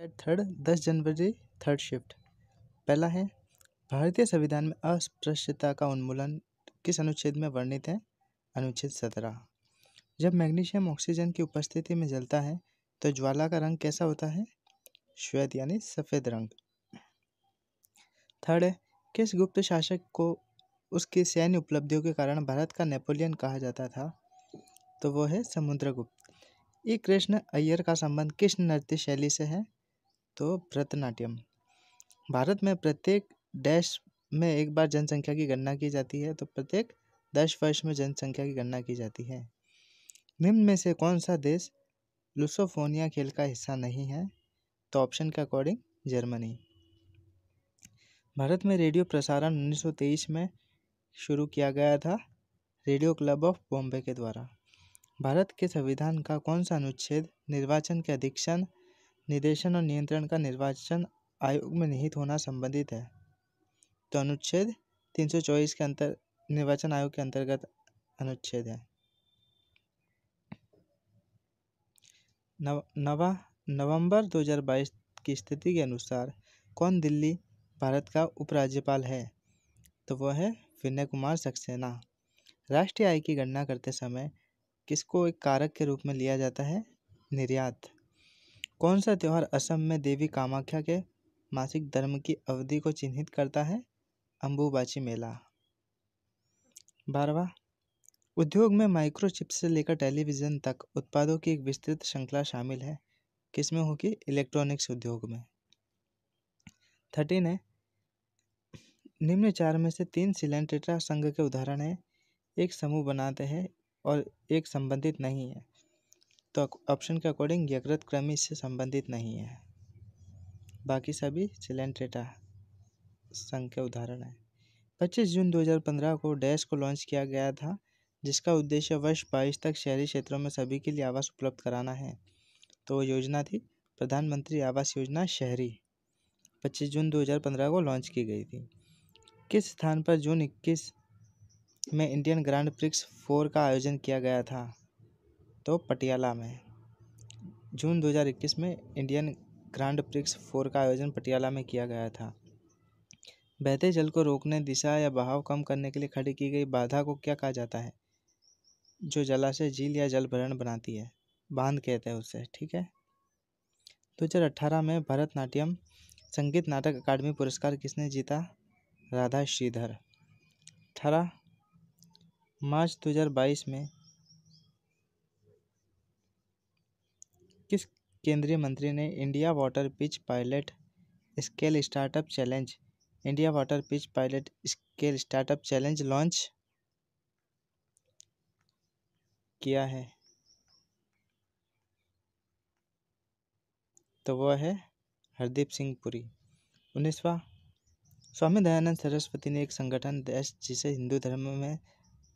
Third 10 जनवरी third shift. पहला है, भारतीय संविधान में अस्पृश्यता का उन्मूलन किस अनुच्छेद में वर्णित है? अनुच्छेद 17। जब मैग्नीशियम ऑक्सीजन की उपस्थिति में जलता है तो ज्वाला का रंग कैसा होता है? श्वेत यानी सफेद रंग। थर्ड है, किस गुप्त शासक को उसकी सैन्य उपलब्धियों के कारण भारत का नेपोलियन कहा जाता था? तो वो है समुद्रगुप्त। ई कृष्ण अय्यर का संबंध किस नृत्य शैली से है? तो भरतनाट्यम। भारत में प्रत्येक डैश में एक बार जनसंख्या की गणना की जाती है, तो प्रत्येक 10 वर्ष में जनसंख्या की गणना की जाती है। निम्न में से कौन सा देश लुसोफोनिया खेल का हिस्सा नहीं है? तो ऑप्शन के अकॉर्डिंग जर्मनी। भारत में रेडियो प्रसारण 1923 में शुरू किया गया था रेडियो क्लब ऑफ बॉम्बे के द्वारा। भारत के संविधान का कौन सा अनुच्छेद निर्वाचन के अधीक्षण, निदेशन और नियंत्रण का निर्वाचन आयोग में निहित होना संबंधित है? तो अनुच्छेद 324 के निर्वाचन आयोग के अंतर्गत अनुच्छेद है। नवंबर 2022 की स्थिति के अनुसार कौन दिल्ली भारत का उपराज्यपाल है? तो वह है विनय कुमार सक्सेना। राष्ट्रीय आय की गणना करते समय किसको एक कारक के रूप में लिया जाता है? निर्यात। कौन सा त्यौहार असम में देवी कामाख्या के मासिक धर्म की अवधि को चिन्हित करता है? अंबुबाची मेला। 12वां, उद्योग में माइक्रोचिप से लेकर टेलीविजन तक उत्पादों की एक विस्तृत श्रृंखला शामिल है। किसमें होगी? इलेक्ट्रॉनिक्स उद्योग में। 13 है, निम्न 4 में से 3 सिलेंट्रेटा संघ के उदाहरण है। एक समूह बनाते हैं और एक संबंधित नहीं है। तो ऑप्शन के अकॉर्डिंग यकृत कृमि से संबंधित नहीं है, बाकी सभी सिलेंट्रेटा संघ के उदाहरण है। 25 जून 2015 को डैश को लॉन्च किया गया था, जिसका उद्देश्य वर्ष 22 तक शहरी क्षेत्रों में सभी के लिए आवास उपलब्ध कराना है। तो योजना थी प्रधानमंत्री आवास योजना शहरी। 25 जून 2015 को लॉन्च की गई थी। किस स्थान पर जून 21 में इंडियन ग्रांड प्रिक्स 4 का आयोजन किया गया था? तो पटियाला में। जून 2021 में इंडियन ग्रांड प्रिक्स 4 का आयोजन पटियाला में किया गया था। बहते जल को रोकने, दिशा या बहाव कम करने के लिए खड़ी की गई बाधा को क्या कहा जाता है? जो जलाशय, झील या जल भरण बनाती है, बांध कहते हैं उसे। ठीक है। 2018 में भरतनाट्यम संगीत नाटक अकादमी पुरस्कार किसने जीता? राधा श्रीधर। 18 मार्च 2022 में किस केंद्रीय मंत्री ने India water pitch pilot scale startup challenge launch किया है? तो वह है हरदीप सिंह पुरी। 19वां, स्वामी दयानंद सरस्वती ने एक संगठन जिसे हिंदू धर्म में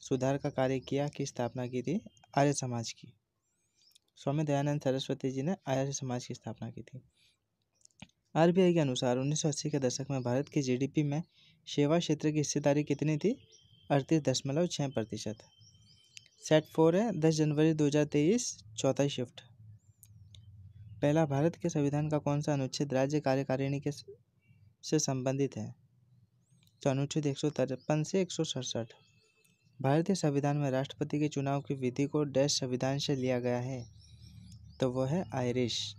सुधार का कार्य किया की स्थापना की थी? आर्य समाज की। स्वामी दयानंद सरस्वती जी ने आर्य समाज की स्थापना की थी। आरबीआई के अनुसार 1980 के दशक में भारत की जीडीपी में सेवा क्षेत्र की हिस्सेदारी कितनी थी? 38.6%। सेट 4 है 10 जनवरी 2023 चौथा शिफ्ट। पहला, भारत के संविधान का कौन सा अनुच्छेद राज्य कार्यकारिणी के से संबंधित है? तो अनुच्छेद 153 से 167। भारतीय संविधान में राष्ट्रपति के चुनाव की विधि को डैश संविधान से लिया गया है? तो वह है आयरिश।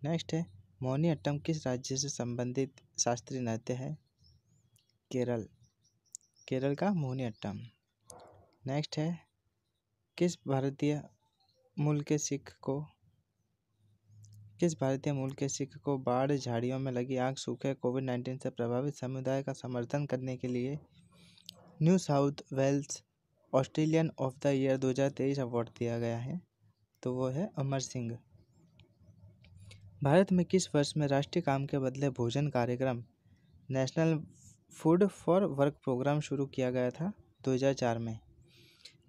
नेक्स्ट है, मोहिनी अट्टम किस राज्य से संबंधित शास्त्रीय नृत्य है? केरल। केरल का मोहिनी अट्टम। नेक्स्ट है, किस भारतीय मूल के सिख को बाढ़, झाड़ियों में लगी आग, सूखे, कोविड-19 से प्रभावित समुदाय का समर्थन करने के लिए New South Wales Australian of the year 2023 award दिया गया है? तो वो है अमर सिंह। भारत में किस वर्ष में राष्ट्रीय काम के बदले भोजन कार्यक्रम national food for work programme शुरू किया गया था? 2004 में।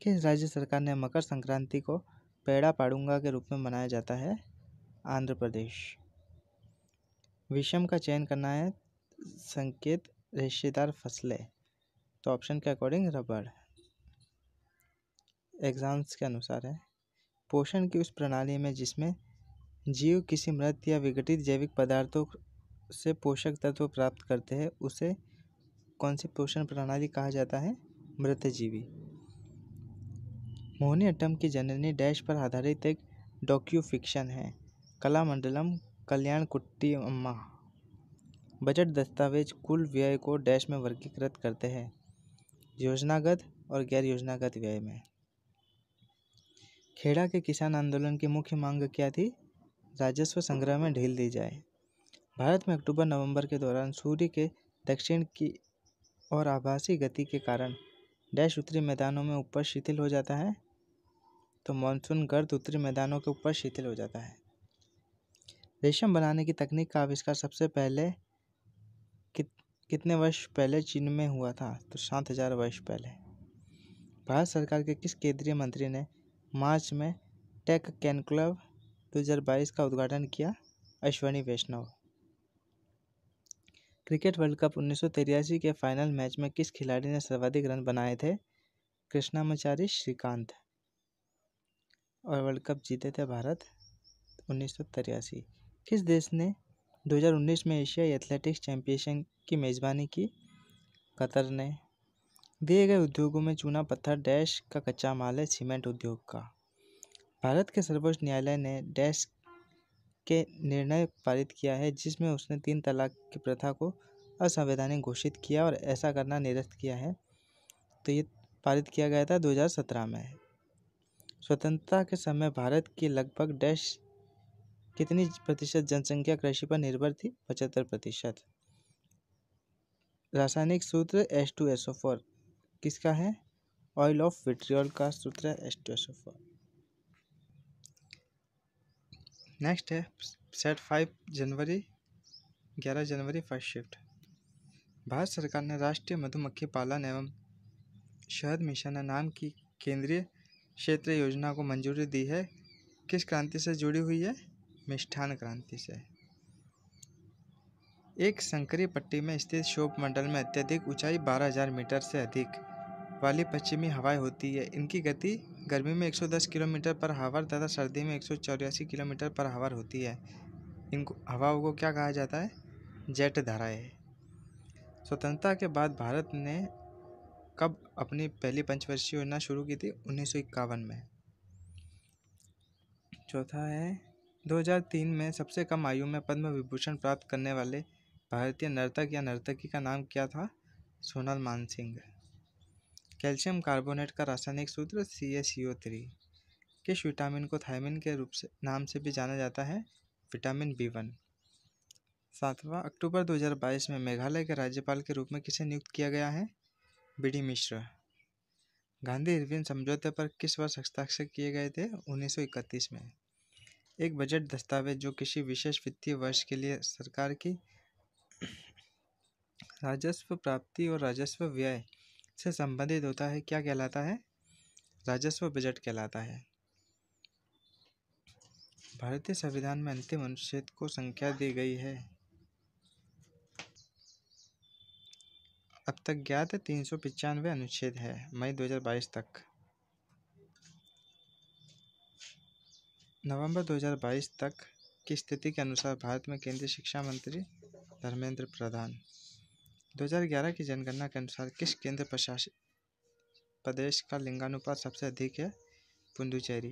किस राज्य सरकार ने मकर संक्रांति को पेड़ा पाड़ूंगा के रूप में मनाया जाता है? आंध्र प्रदेश। विषम का चयन करना है संकेत रेशेदार फसलें, तो ऑप्शन के अकॉर्डिंग रबड़। एग्जाम्स के अनुसार है, पोषण की उस प्रणाली में जिसमें जीव किसी मृत या विघटित जैविक पदार्थों से पोषक तत्व प्राप्त करते हैं उसे कौन सी पोषण प्रणाली कहा जाता है? मृतजीवी। मोहिनीअट्टम की जननी डैश पर आधारित एक डॉक्यू फिक्शन है। कलामंडलम कल्याण कुट्टी अम्मा। बजट दस्तावेज कुल व्यय को डैश में वर्गीकृत करते हैं, योजनागत और गैर योजनागत व्यय में। खेड़ा के किसान आंदोलन की मुख्य मांग क्या थी? राजस्व संग्रह में ढील दी जाए। भारत में अक्टूबर नवंबर के दौरान सूर्य के दक्षिण की और आभासी गति के कारण डैश उत्तरी मैदानों में ऊपर शिथिल हो जाता है, तो मानसून गर्त उत्तरी मैदानों के ऊपर शिथिल हो जाता है। रेशम बनाने की तकनीक का आविष्कार सबसे पहले कितने वर्ष पहले चीन में हुआ था? तो 7000 वर्ष पहले। भारत सरकार के किस केंद्रीय मंत्री ने मार्च में टेक कॉन्क्लेव 2022 का उद्घाटन किया? अश्विनी वैष्णव। क्रिकेट वर्ल्ड कप 1983 के फाइनल मैच में किस खिलाड़ी ने सर्वाधिक रन बनाए थे? कृष्णामचारी श्रीकांत। और वर्ल्ड कप जीते थे भारत 1983। किस देश ने 2019 में एशियाई एथलेटिक्स चैंपियनशिप की मेजबानी की? कतर ने। दिए गए उद्योगों में चूना पत्थर डैश का कच्चा माल है? सीमेंट उद्योग का। भारत के सर्वोच्च न्यायालय ने डैश के निर्णय पारित किया है जिसमें उसने 3 तलाक की प्रथा को असंवैधानिक घोषित किया और ऐसा करना निरस्त किया है। तो ये पारित किया गया था 2017 में। स्वतंत्रता के समय भारत की लगभग डैश कितनी प्रतिशत जनसंख्या कृषि पर निर्भर थी? 75%। रासायनिक सूत्र H2SO4 किसका है? ऑयल ऑफ विट्रियोल का सूत्र है H2SO4। नेक्स्ट है सेट 5 जनवरी 11 जनवरी फर्स्ट शिफ्ट। भारत सरकार ने राष्ट्रीय मधुमक्खी पालन एवं शहद मिशन नाम की केंद्रीय क्षेत्रीय योजना को मंजूरी दी है। किस क्रांति से जुड़ी हुई है? मिष्ठान क्रांति से। एक संकरी पट्टी में स्थित क्षोभ मंडल में अत्यधिक ऊंचाई 12000 मीटर से अधिक वाली पश्चिमी हवाएं होती है। इनकी गति गर्मी में 110 किलोमीटर पर हावर तथा सर्दी में 184 किलोमीटर पर हावर होती है। इनको हवाओं को क्या कहा जाता है? जेट धाराएं। स्वतंत्रता के बाद भारत ने कब अपनी पहली पंचवर्षीय योजना शुरू की थी? 1951 में। चौथा है 2003 में सबसे कम आयु में पद्म विभूषण प्राप्त करने वाले भारतीय नर्तक या नर्तकी का नाम क्या था? सोनल मानसिंह। कैल्शियम कार्बोनेट का रासायनिक सूत्र CaCO3। किस विटामिन को थायमिन के नाम से भी जाना जाता है? Vitamin B1। 7 अक्टूबर 2022 में मेघालय के राज्यपाल के रूप में किसे नियुक्त किया गया है? BD मिश्र। गांधी इरविन समझौते पर किस वर्ष हस्ताक्षर किए गए थे? 1931 में। एक बजट दस्तावेज जो किसी विशेष वित्तीय वर्ष के लिए सरकार की राजस्व प्राप्ति और राजस्व व्यय से संबंधित होता है क्या कहलाता है? राजस्व बजट कहलाता है। भारतीय संविधान में अंतिम अनुच्छेद को संख्या दी गई है? अब तक ज्ञात 395 अनुच्छेद है मई 2022 तक। नवंबर 2022 तक की स्थिति के अनुसार भारत में केंद्रीय शिक्षा मंत्री धर्मेंद्र प्रधान। 2011 की जनगणना के अनुसार किस केंद्र प्रशासित प्रदेश का लिंगानुपात सबसे अधिक है? पुडुचेरी।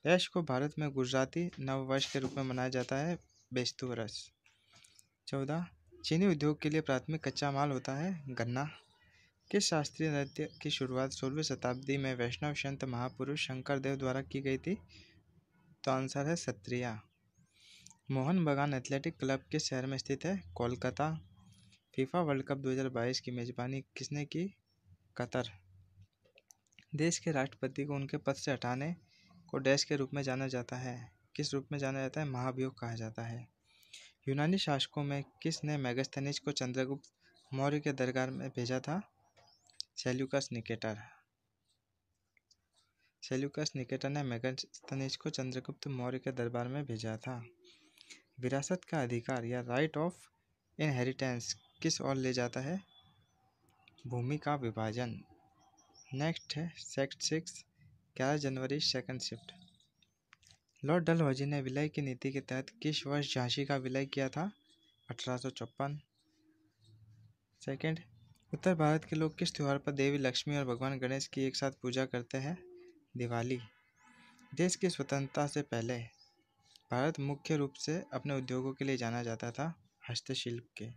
डैश को भारत में गुजराती नववर्ष के रूप में मनाया जाता है? बेस्तु वरस। 14 चीनी उद्योग के लिए प्राथमिक कच्चा माल होता है? गन्ना। किस शास्त्रीय नृत्य की शुरुआत 16वीं शताब्दी में वैष्णव संत महापुरुष शंकरदेव द्वारा की गई थी? तो आंसर है सत्रिया। मोहन बगान एथलेटिक क्लब किस शहर में स्थित है? कोलकाता। फीफा वर्ल्ड कप 2022 की मेजबानी किसने की? कतर। देश के राष्ट्रपति को उनके पद से हटाने को डैश के रूप में जाना जाता है? किस रूप में जाना जाता है? महाभियोग कहा जाता है। यूनानी शासकों में किसने मेगास्थनीज को चंद्रगुप्त मौर्य के दरबार में भेजा था? Seleucus Nicator. सेल्यूकस निकेटर ने मेगास्थनीज को चंद्रगुप्त मौर्य के दरबार में भेजा था। विरासत का अधिकार या राइट ऑफ इनहेरिटेंस किस ओर ले जाता है? भूमि का विभाजन। नेक्स्ट है सेक्ट 6 11 जनवरी सेकंड शिफ्ट। लॉर्ड डलहौजी ने विलय की नीति के तहत किस वर्ष झांसी का विलय किया था? 1854। सेकंड, उत्तर भारत के लोग किस त्योहार पर देवी लक्ष्मी और भगवान गणेश की एक साथ पूजा करते हैं? दिवाली। देश की स्वतंत्रता से पहले भारत मुख्य रूप से अपने उद्योगों के लिए जाना जाता था, हस्तशिल्प के।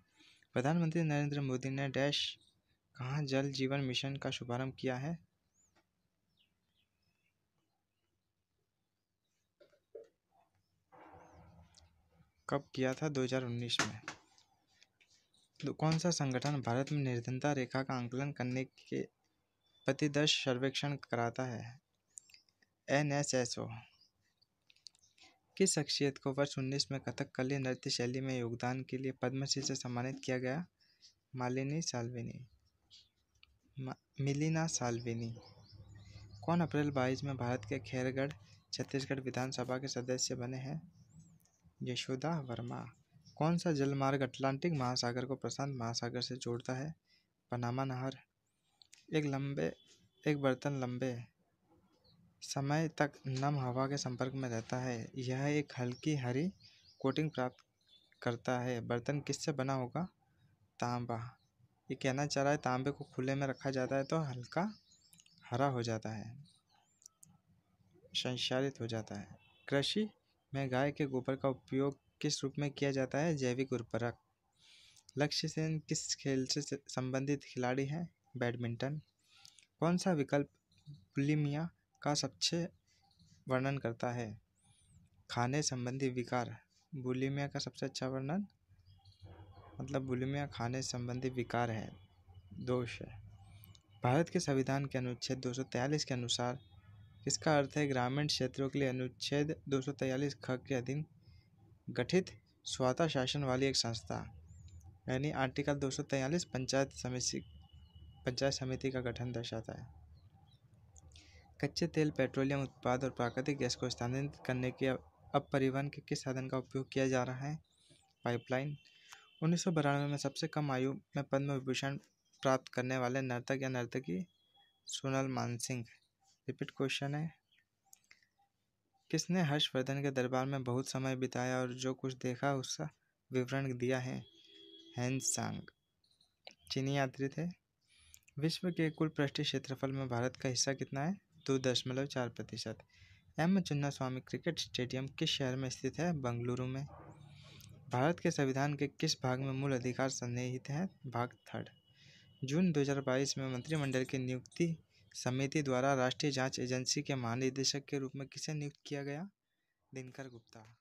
प्रधानमंत्री नरेंद्र मोदी ने डैश कहाँ जल जीवन मिशन का शुभारंभ किया है? कब किया था? 2019 में। तो कौन सा संगठन भारत में निर्धनता रेखा का आंकलन करने के प्रतिदर्श सर्वेक्षण कराता है? NSSO। किस शख्सियत को वर्ष 19 में कथकली नृत्य शैली में योगदान के लिए पद्मश्री से सम्मानित किया गया? मिलिना साल्विनी। कौन अप्रैल 22 में भारत के खैरगढ़ छत्तीसगढ़ विधानसभा के सदस्य बने हैं? यशोदा वर्मा। कौन सा जलमार्ग अटलांटिक महासागर को प्रशांत महासागर से जोड़ता है? पनामा नहर। एक बर्तन लंबे समय तक नम हवा के संपर्क में रहता है। यह एक हल्की हरी कोटिंग प्राप्त करता है। बर्तन किससे बना होगा? तांबा। ये कहना चाह रहा है तांबे को खुले में रखा जाता है तो हल्का हरा हो जाता है, संचारित हो जाता है। कृषि में गाय के गोबर का उपयोग किस रूप में किया जाता है? जैविक उर्वरक। लक्ष्य सेन किस खेल से संबंधित खिलाड़ी हैं? बैडमिंटन। कौन सा विकल्प बुलिमिया का सबसे वर्णन करता है? खाने संबंधी विकार। बुलिमिया का सबसे अच्छा वर्णन बुलिमिया खाने संबंधी विकार है, दोष है। भारत के संविधान के अनुच्छेद 243 के अनुसार इसका अर्थ है ग्रामीण क्षेत्रों के लिए अनुच्छेद 243 ख के अधीन गठित स्वतः शासन वाली एक संस्था, यानी आर्टिकल 243 पंचायत समिति का गठन दर्शाता है। कच्चे तेल, पेट्रोलियम उत्पाद और प्राकृतिक गैस को स्थानांतरित करने के अब परिवहन के किस साधन का उपयोग किया जा रहा है? पाइपलाइन। 1992 में सबसे कम आयु में पद्म विभूषण प्राप्त करने वाले नर्तक या नर्तकी? सोनल मानसिंह। रिपीट क्वेश्चन है, किसने हर्षवर्धन के दरबार में बहुत समय बिताया और जो कुछ देखा उसका विवरण दिया है? हैंस-सांग। चीनी यात्री थे। विश्व के कुल पृष्ठीय क्षेत्रफल में भारत का हिस्सा कितना है? 2.4%। एम चिन्नास्वामी क्रिकेट स्टेडियम किस शहर में स्थित है? बेंगलुरु में। भारत के संविधान के किस भाग में मूल अधिकार सन्निहित हैं? भाग 3। जून 2022 में मंत्रिमंडल की नियुक्ति समिति द्वारा राष्ट्रीय जांच एजेंसी के महानिदेशक के रूप में किसे नियुक्त किया गया? दिनकर गुप्ता।